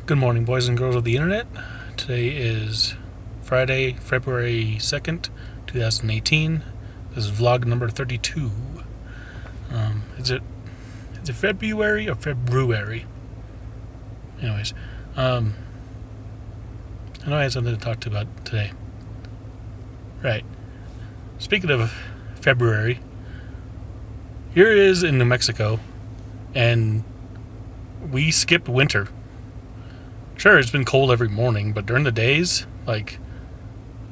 Good morning, boys and girls of the internet. Today is Friday, February 2nd, 2018. This is vlog number 32. Is it February or February? Anyways, I know I had something to talk to about today. Right. Speaking of February, here it is in New Mexico, and we skipped winter. Sure, it's been cold every morning, but during the days, like,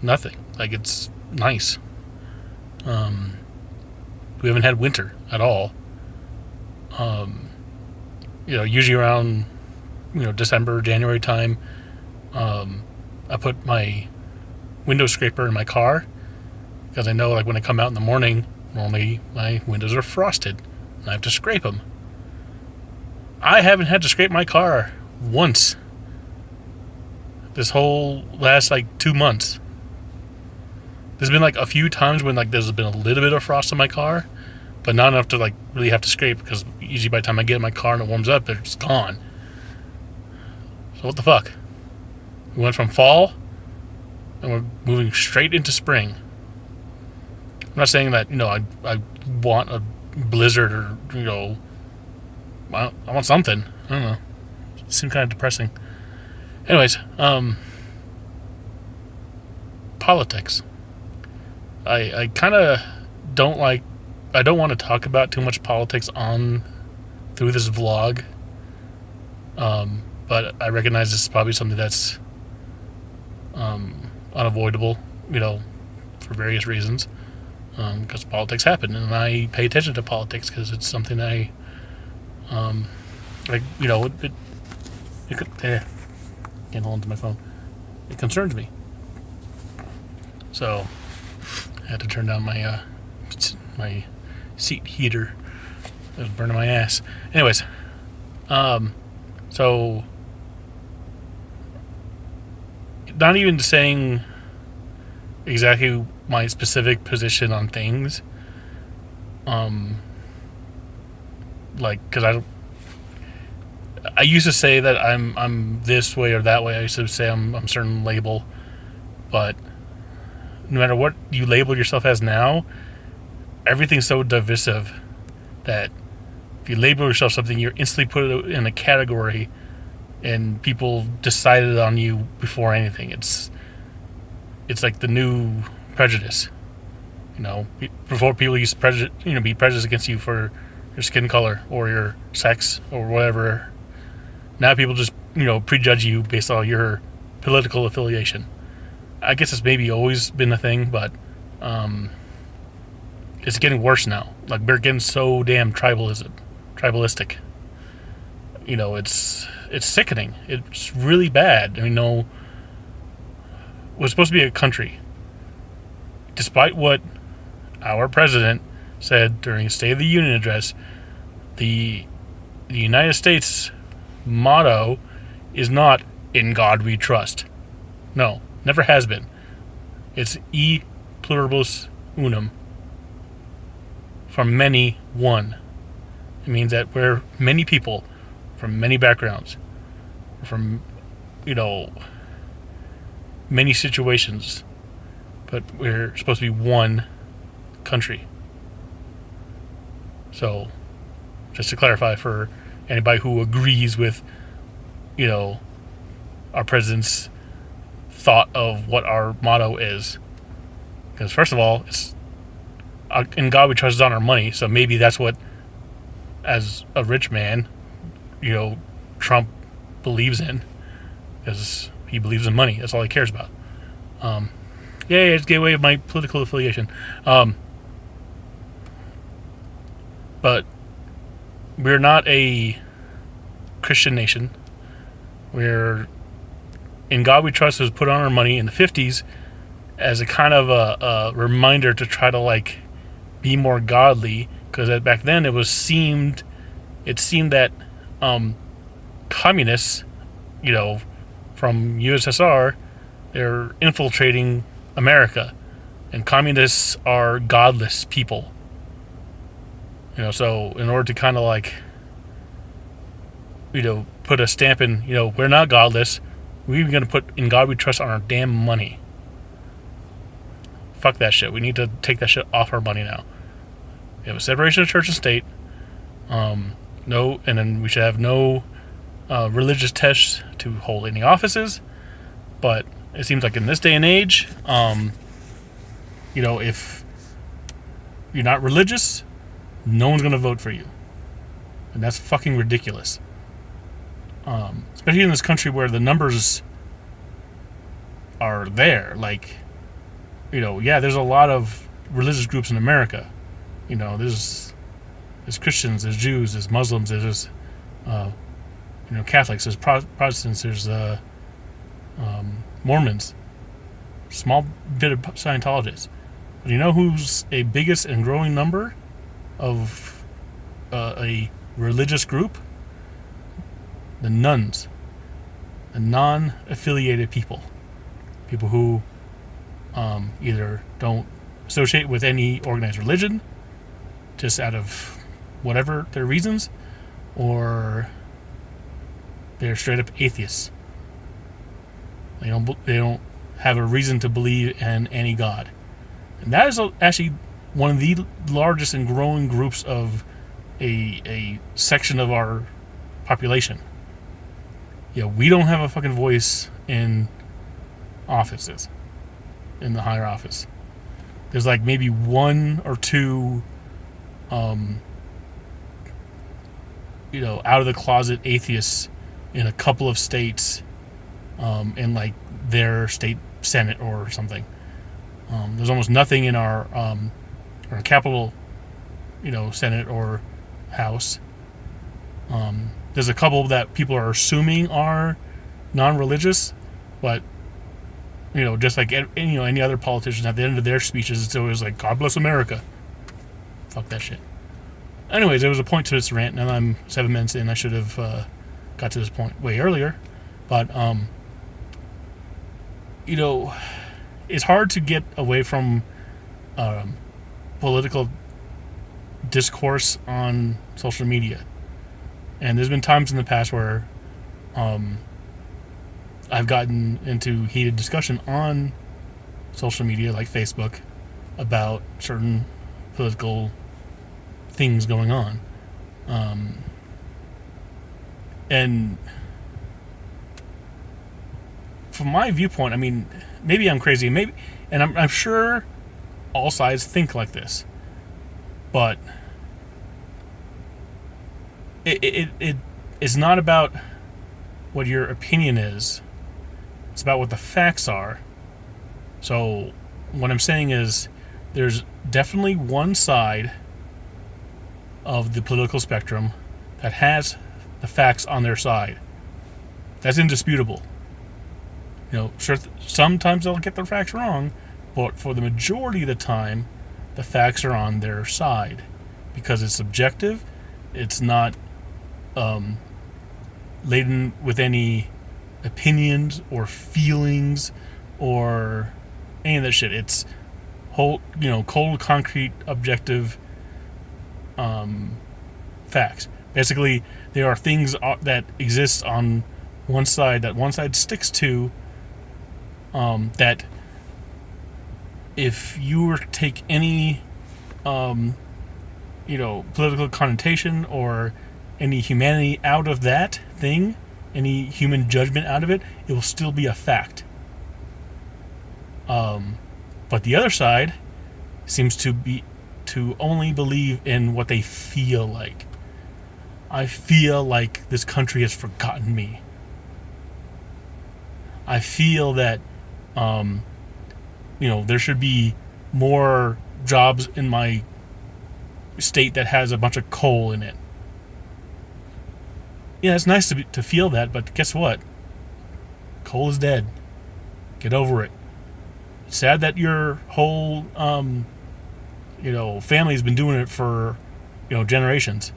nothing. Like, it's nice. We haven't had winter at all. Usually around, December, January time, I put my window scraper in my car because I know, like, when I come out in the morning, normally my windows are frosted and I have to scrape them. I haven't had to scrape my car once this whole last 2 months. There's been a few times when there's been a little bit of frost in my car, but not enough to really have to scrape, because usually by the time I get in my car and it warms up, it's gone. So what the fuck? We went from fall and we're moving straight into spring. I'm not saying that I want a blizzard or I want something. I don't know. It seemed kind of depressing. Anyways, politics. I kind of don't want to talk about too much politics through this vlog. But I recognize this is probably something that's unavoidable, for various reasons. Because politics happen, and I pay attention to politics because it's something I, can't hold onto my phone. It concerns me. So I had to turn down my seat heater. It was burning my ass. Anyways, so not even saying exactly my specific position on things. Because I used to say that I'm this way or that way. I used to say I'm a certain label, but no matter what you label yourself as now, everything's so divisive that if you label yourself something, you're instantly put in a category, and people decided on you before anything. It's like the new prejudice. Before people used to be prejudiced against you for your skin color or your sex or whatever. Now people just, prejudge you based on your political affiliation. I guess it's maybe always been a thing, but it's getting worse now. We're getting so damn tribalistic. It's sickening. It's really bad. We're supposed to be a country. Despite what our president said during his State of the Union address, the United States motto is not "In God We Trust." No, never has been. It's "E pluribus unum." From many, one. It means that we're many people from many backgrounds, from many situations, but we're supposed to be one country. So, just to clarify for anybody who agrees with, our president's thought of what our motto is. Because first of all, it's in God we trust is on our money, so maybe that's what, as a rich man, Trump believes in, because he believes in money. That's all he cares about. It's get away with my political affiliation. But we're not a Christian nation. We're In God We Trust was put on our money in the 50s as a kind of a reminder to try to be more godly, because back then it seemed that communists, from USSR, they're infiltrating America, and communists are godless people. So in order to kind of put a stamp in, we're not godless. We're going to put in God we trust on our damn money. Fuck that shit. We need to take that shit off our money now. We have a separation of church and state. And then we should have no religious tests to hold any offices. But it seems like in this day and age, if you're not religious, no one's going to vote for you. And that's fucking ridiculous. Especially in this country where the numbers are there. There's a lot of religious groups in America. There's Christians, there's Jews, there's Muslims, there's Catholics, there's Protestants, there's Mormons, small bit of Scientologists. But you know who's a biggest and growing number of a religious group? The nuns, the non-affiliated people who either don't associate with any organized religion, just out of whatever their reasons, or they're straight up atheists. They don't have a reason to believe in any god, and that is actually one of the largest and growing groups of a section of our population. We don't have a fucking voice in offices, in the higher office. There's maybe one or two, out of the closet atheists in a couple of states, in their state senate or something. There's almost nothing in our capital, senate or house. There's a couple that people are assuming are non-religious, but just like any other politicians, at the end of their speeches, it's always "God bless America." Fuck that shit. Anyways, there was a point to this rant, and I'm 7 minutes in. I should have got to this point way earlier, but it's hard to get away from political discourse on social media. And there's been times in the past where I've gotten into heated discussion on social media, like Facebook, about certain political things going on. And from my viewpoint, maybe I'm crazy, and I'm sure all sides think like this, but it's not about what your opinion is. It's about what the facts are. So what I'm saying is there's definitely one side of the political spectrum that has the facts on their side. That's indisputable. Sure, sometimes they'll get their facts wrong, but for the majority of the time, the facts are on their side because it's subjective. It's not laden with any opinions or feelings or any of that shit. It's cold, concrete, objective facts. Basically, there are things that exist on one side that one side sticks to, that if you were to take any political connotation or any humanity out of that thing, any human judgment out of it, it will still be a fact. But the other side seems to only believe in what they feel like. I feel like this country has forgotten me. I feel that there should be more jobs in my state that has a bunch of coal in it. Yeah, it's nice to feel that, but guess what? Coal is dead. Get over it. It's sad that your whole, family's been doing it for, generations.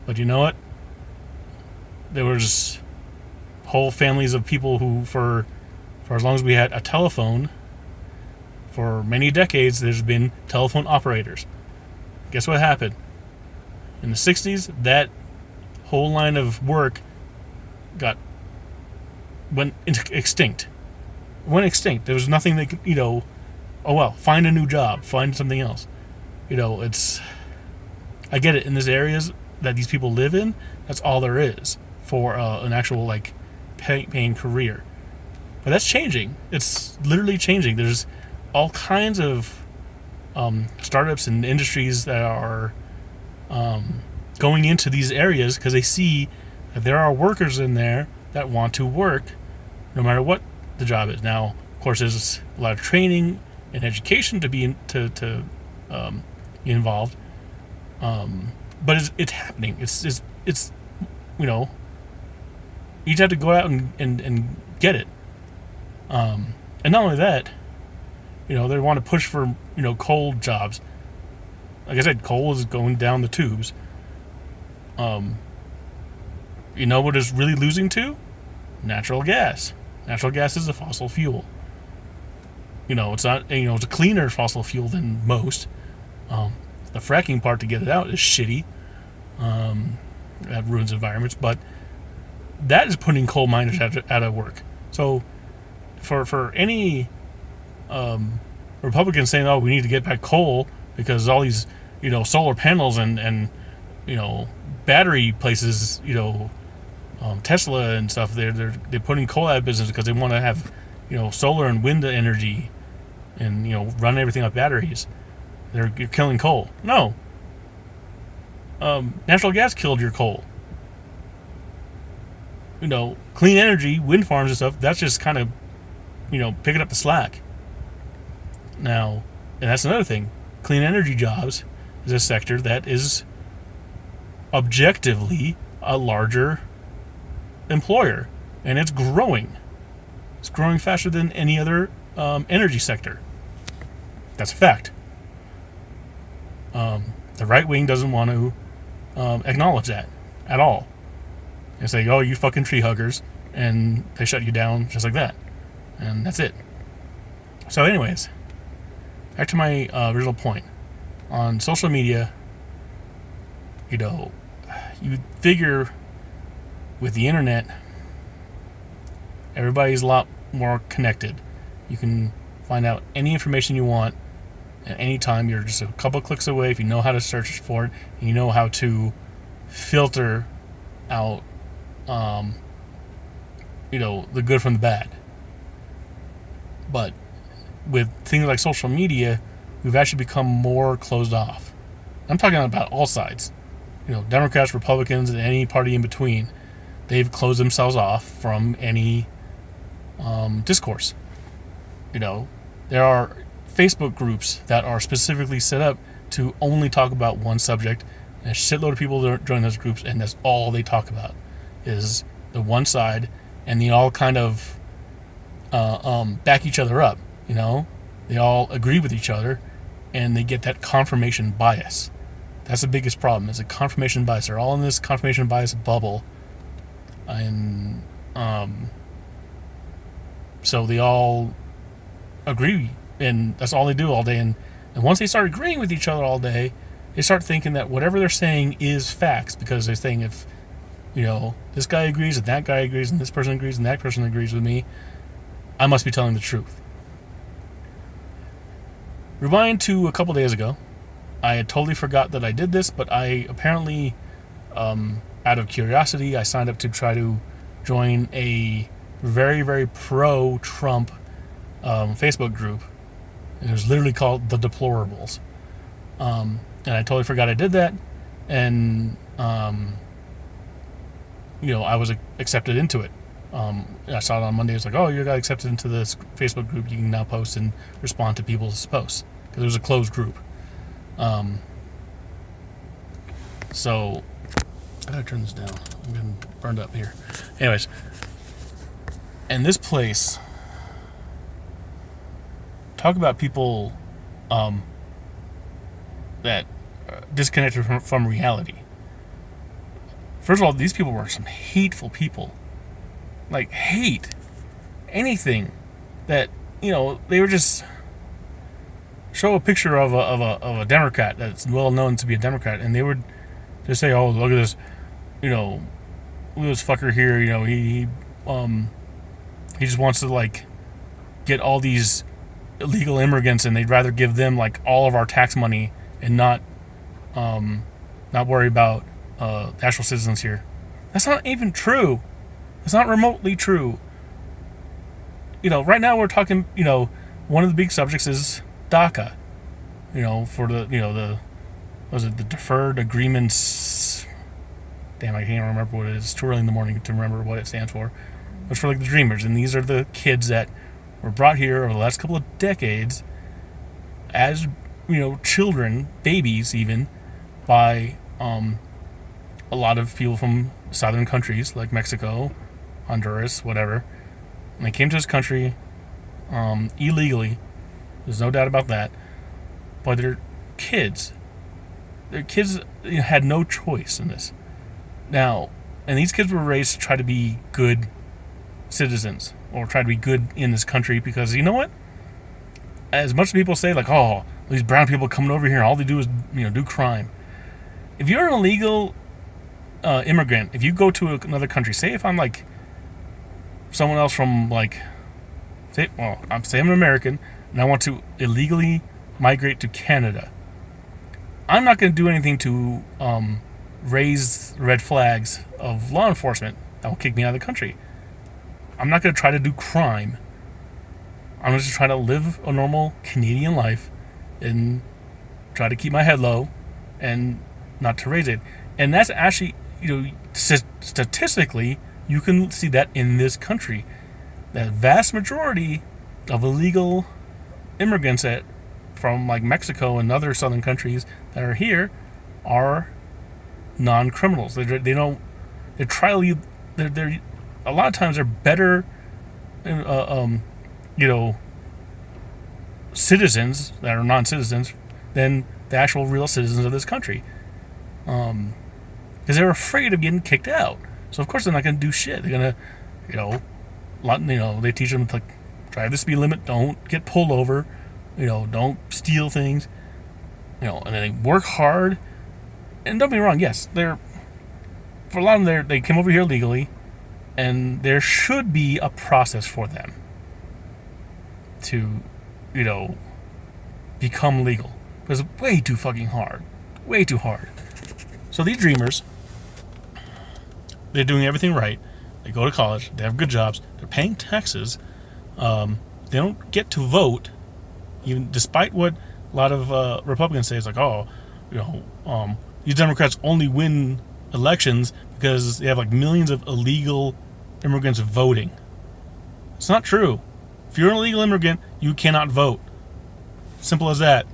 But you know what? There was whole families of people who, for as long as we had a telephone, for many decades, there's been telephone operators. Guess what happened? In the 60s, that whole line of work went extinct. Went extinct. There was nothing they could, oh well, find a new job, find something else. It's, I get it, in these areas that these people live in, that's all there is for an actual like paying career. But that's changing. It's literally changing. There's all kinds of startups and industries that are going into these areas because they see that there are workers in there that want to work no matter what the job is. Now, of course, there's a lot of training and education to be involved, but it's happening. It's you just have to go out and get it. And not only that, they want to push for coal jobs. Like I said, coal is going down the tubes. What it's really losing to? Natural gas. Natural gas is a fossil fuel. It's not. It's a cleaner fossil fuel than most. The fracking part to get it out is shitty. That ruins environments, but that is putting coal miners out of work. So, for any Republicans saying, "Oh, we need to get back coal because all these, solar panels and battery places, Tesla and stuff, they're putting coal out of business because they want to have, solar and wind energy, and run everything off batteries. You're killing coal. No. Natural gas killed your coal. Clean energy, wind farms and stuff, that's just kind of, picking up the slack. Now, and that's another thing. Clean energy jobs is a sector that is objectively a larger employer, and it's growing. It's growing faster than any other energy sector. That's a fact. The right wing doesn't want to acknowledge that at all. They say, "Oh, you fucking tree huggers," and they shut you down just like that, and that's it. So, anyways, back to my original point. On social media, you figure with the internet, everybody's a lot more connected. You can find out any information you want at any time. You're just a couple clicks away if you know how to search for it and you know how to filter out, the good from the bad. But with things like social media, we've actually become more closed off. I'm talking about all sides. Democrats, Republicans, and any party in between. They've closed themselves off from any discourse. There are Facebook groups that are specifically set up to only talk about one subject, and a shitload of people join those groups, and that's all they talk about is the one side, and they all kind of back each other up. They all agree with each other, and they get that confirmation bias. That's the biggest problem, is a confirmation bias. They're all in this confirmation bias bubble, and so they all agree, and that's all they do all day. And once they start agreeing with each other all day, they start thinking that whatever they're saying is facts, because they're saying, if this guy agrees and that guy agrees and this person agrees and that person agrees with me, I must be telling the truth. Rewind to a couple days ago. I had totally forgot that I did this, but I apparently, out of curiosity, I signed up to try to join a very, very pro-Trump Facebook group. It was literally called the Deplorables. And I totally forgot I did that. And, I was accepted into it. I saw it on Monday. It was like, "Oh, you got accepted into this Facebook group. You can now post and respond to people's posts." Because it was a closed group. So, I gotta turn this down. I'm getting burned up here. Anyways, and this place, talk about people that disconnected from reality. First of all, these people were some hateful people. Like, hate anything that, they were just show a picture of a Democrat that's well known to be a Democrat, and they would just say, "Oh, look at this, this fucker here, he just wants to like get all these illegal immigrants, and they'd rather give them like all of our tax money and not worry about the actual citizens here. That's not even true. It's not remotely true. Right now we're talking. One of the big subjects is DACA. For the was it the deferred agreements? Damn, I can't remember what it is. It's too early in the morning to remember what it stands for. It's for like the dreamers, and these are the kids that were brought here over the last couple of decades as children, babies even, by a lot of people from southern countries like Mexico, Honduras, whatever. And they came to this country illegally. There's no doubt about that. But they're kids. Their kids had no choice in this. Now, and these kids were raised to try to be good citizens or try to be good in this country because you know what? As much as people say like, oh, these brown people coming over here, all they do is do crime. If you're an illegal immigrant, if you go to another country, say if I'm like someone else from like, I'm an American and I want to illegally migrate to Canada, I'm not going to do anything to raise red flags of law enforcement that will kick me out of the country. I'm not going to try to do crime. I'm just trying to live a normal Canadian life and try to keep my head low and not to raise it. And that's actually, statistically, you can see that in this country. The vast majority of illegal immigrants from like Mexico and other southern countries that are here are non-criminals. They're a lot of times they're better citizens that are non-citizens than the actual real citizens of this country, because they're afraid of getting kicked out. So of course they're not going to do shit. They're going to, they teach them to like, drive the speed limit, don't get pulled over, don't steal things, and then they work hard. And don't be wrong, yes, for a lot of them, they came over here legally, and there should be a process for them to, become legal. But it's way too fucking hard. Way too hard. So these dreamers, they're doing everything right. They go to college, they have good jobs, they're paying taxes, they don't get to vote, even despite what a lot of Republicans say. It's like, these Democrats only win elections because they have like millions of illegal immigrants voting. It's not true. If you're an illegal immigrant, you cannot vote. Simple as that.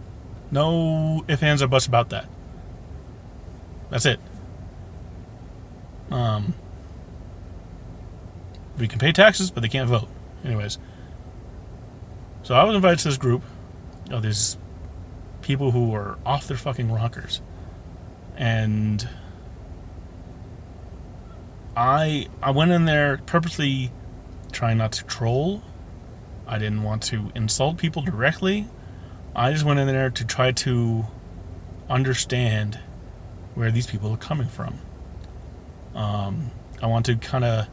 No ifs, ands, or buts about that. That's it. We can pay taxes, but they can't vote. Anyways. So I was invited to this group of these people who were off their fucking rockers. And I went in there purposely trying not to troll. I didn't want to insult people directly. I just went in there to try to understand where these people are coming from. I want to kind of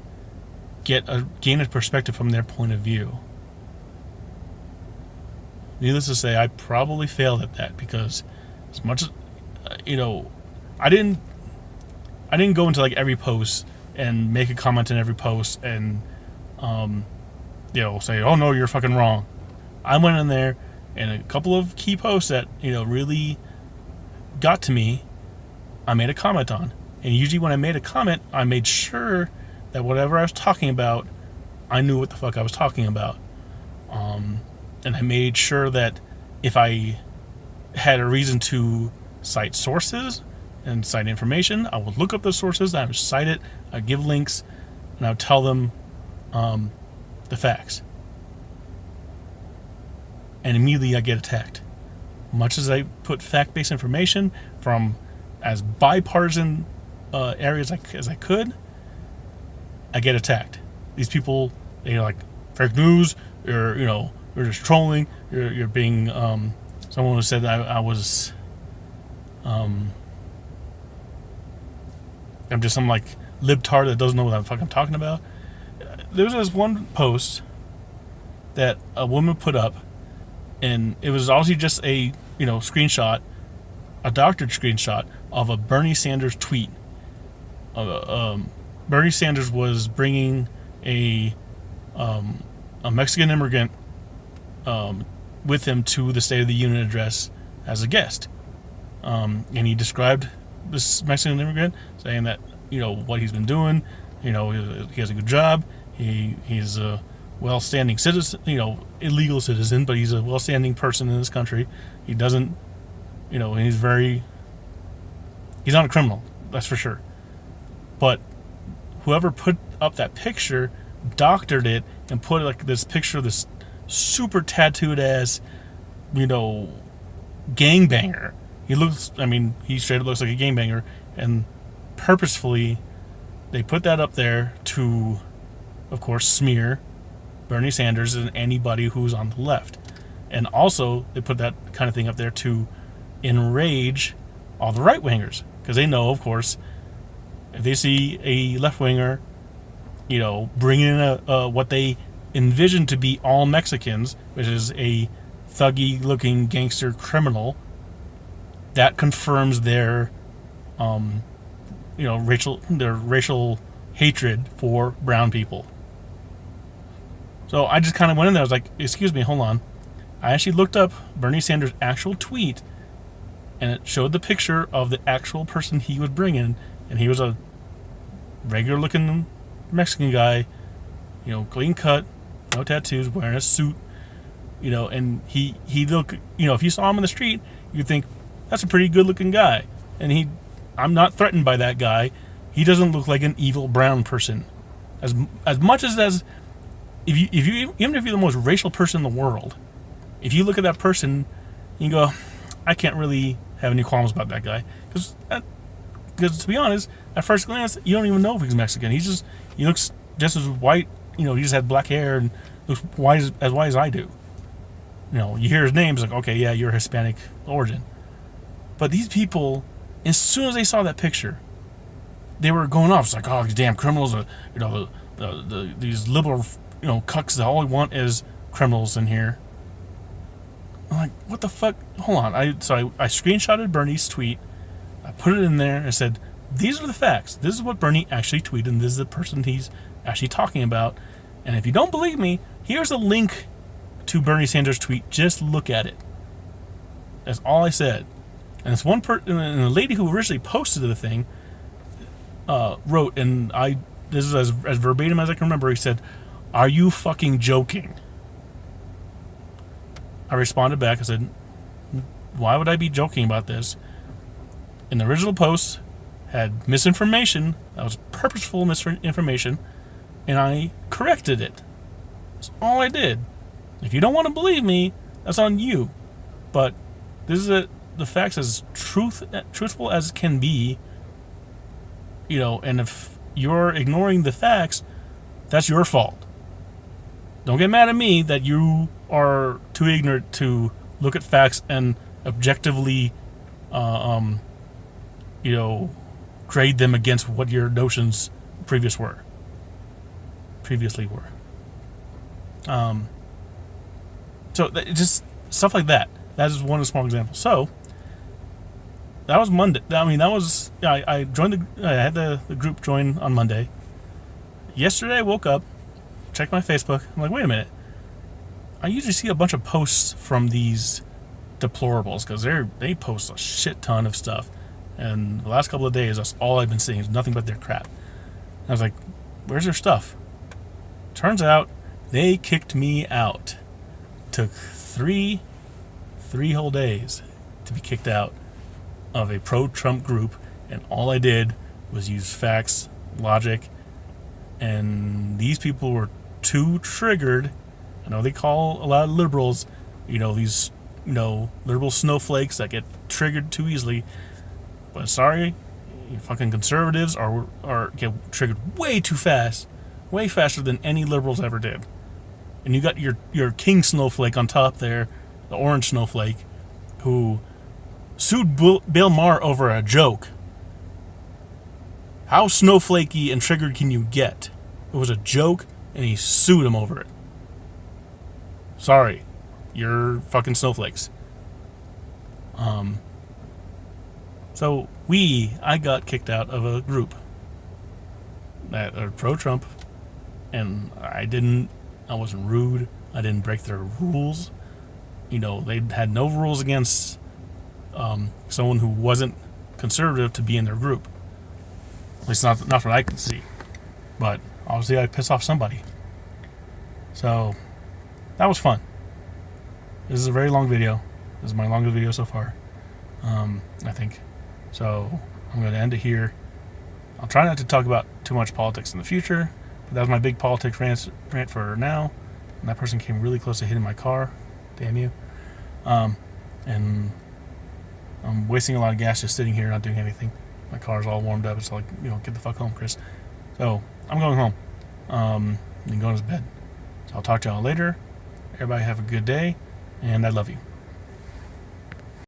gain a perspective from their point of view. Needless to say, I probably failed at that because as much as I didn't go into like every post and make a comment in every post and say, oh no, you're fucking wrong. I went in there and a couple of key posts that really got to me, I made a comment on. And usually when I made a comment, I made sure that whatever I was talking about, I knew what the fuck I was talking about. And I made sure that if I had a reason to cite sources and cite information, I would look up those sources, I would cite it, I'd give links, and I would tell them the facts. And immediately I get attacked. Much as I put fact-based information from as bipartisan areas as I could, I get attacked. These people, they're like, fake news, you're just trolling, you're being, someone who said I was, I'm just some like libtard that doesn't know what the fuck I'm talking about. There was this one post that a woman put up, and it was obviously just a screenshot, a doctored screenshot of a Bernie Sanders tweet. Bernie Sanders was bringing a Mexican immigrant with him to the State of the Union address as a guest, and he described this Mexican immigrant, saying that what he's been doing. He has a good job. He's a well-standing citizen, illegal citizen, but he's a well-standing person in this country. He doesn't, he's not a criminal, that's for sure. But whoever put up that picture doctored it and put like this picture of this super tattooed ass, gangbanger. He straight up looks like a gangbanger, and purposefully they put that up there to, of course, smear Bernie Sanders and anybody who's on the left. And also, they put that kind of thing up there to enrage all the right-wingers. Because they know, of course, if they see a left-winger, bringing in what they envision to be all Mexicans, which is a thuggy-looking gangster criminal, that confirms their, racial hatred for brown people. So I just kind of went in there. I was like, excuse me, hold on. I actually looked up Bernie Sanders' actual tweet, and it showed the picture of the actual person he was bringing, and he was a regular-looking Mexican guy, clean cut, no tattoos, wearing a suit, and he looked, if you saw him in the street, you'd think, that's a pretty good-looking guy. And I'm not threatened by that guy. He doesn't look like an evil brown person. As much as if you even if you're the most racial person in the world, if you look at that person, you go, I can't really have any qualms about that guy, because to be honest, at first glance, you don't even know if he's Mexican. He looks just as white. He just had black hair and looks white as I do. You hear his name, it's like, okay, yeah, you're Hispanic origin. But these people, as soon as they saw that picture, they were going off. It's like, oh, these damn criminals are, these liberal, cucks that all they want is criminals in here. I'm like, what the fuck? Hold on. I screenshotted Bernie's tweet. I put it in there and said, these are the facts. This is what Bernie actually tweeted, and this is the person he's actually talking about. And if you don't believe me, here's a link to Bernie Sanders' tweet. Just look at it. That's all I said. And this one and the lady who originally posted the thing wrote, and this is as verbatim as I can remember. He said, "Are you fucking joking?" I responded back. I said, "Why would I be joking about this?" And the original post had misinformation. That was purposeful misinformation, and I corrected it. That's all I did. If you don't want to believe me, that's on you. But this is the facts as truthful as can be. And if you're ignoring the facts, that's your fault. Don't get mad at me that you are too ignorant to look at facts and objectively, grade them against what your notions previously were. So just stuff like that. That is one small example. So that was Monday. I joined I had the group join on Monday. Yesterday I woke up, checked my Facebook. I'm like, wait a minute. I usually see a bunch of posts from these deplorables because they post a shit ton of stuff. And the last couple of days, that's all I've been seeing is nothing but their crap. And I was like, where's their stuff? Turns out they kicked me out. Took three whole days to be kicked out of a pro-Trump group, and all I did was use facts, logic, and these people were too triggered. I know they call a lot of liberals, these, liberal snowflakes that get triggered too easily. But sorry, you fucking conservatives are get triggered way too fast, way faster than any liberals ever did. And you got your king snowflake on top there, the orange snowflake, who sued Bill Maher over a joke. How snowflakey and triggered can you get? It was a joke, and he sued him over it. Sorry, you're fucking snowflakes. So I got kicked out of a group that are pro-Trump, and I wasn't rude. I didn't break their rules. They had no rules against someone who wasn't conservative to be in their group. At least not what I can see. But obviously I pissed off somebody. So that was fun. This is a very long video. This is my longest video so far, I think. So I'm going to end it here. I'll try not to talk about too much politics in the future, but that was my big politics rant for now. And that person came really close to hitting my car. Damn you. And I'm wasting a lot of gas just sitting here not doing anything. My car's all warmed up. It's like, get the fuck home, Chris. So I'm going home. And going to bed. So I'll talk to y'all later. Everybody have a good day, and I love you.